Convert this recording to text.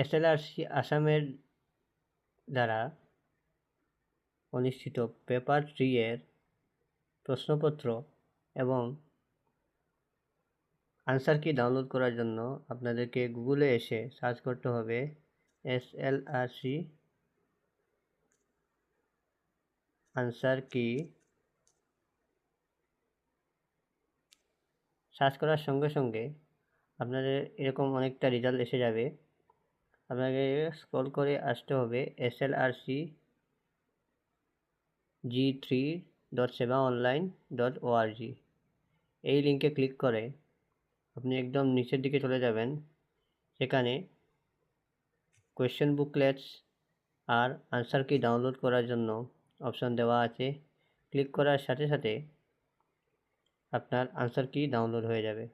এসএলআরসি আসামের দ্বারা অনুষ্ঠিত পেপার 3 এর প্রশ্নপত্র এবং আনসার কি ডাউনলোড করার জন্য আপনাদেরকে গুগলে এসে সার্চ করতে হবে এসএলআরসি আনসার কি। সার্চ করার সঙ্গে সঙ্গে আপনাদের এরকম অনেকটা রেজাল্ট এসে যাবে। আপনাকে স্ক্রল করে আসতে হবে SLRC g3.sevaonline.org। এই লিঙ্কে ক্লিক করে আপনি একদম নিচের দিকে চলে যাবেন। সেখানে কোয়েশ্চেন বুকলেটস আর আনসার কি ডাউনলোড করার জন্য অপশন দেওয়া আছে। ক্লিক করার সাথে সাথে আপনার আনসার কি ডাউনলোড হয়ে যাবে।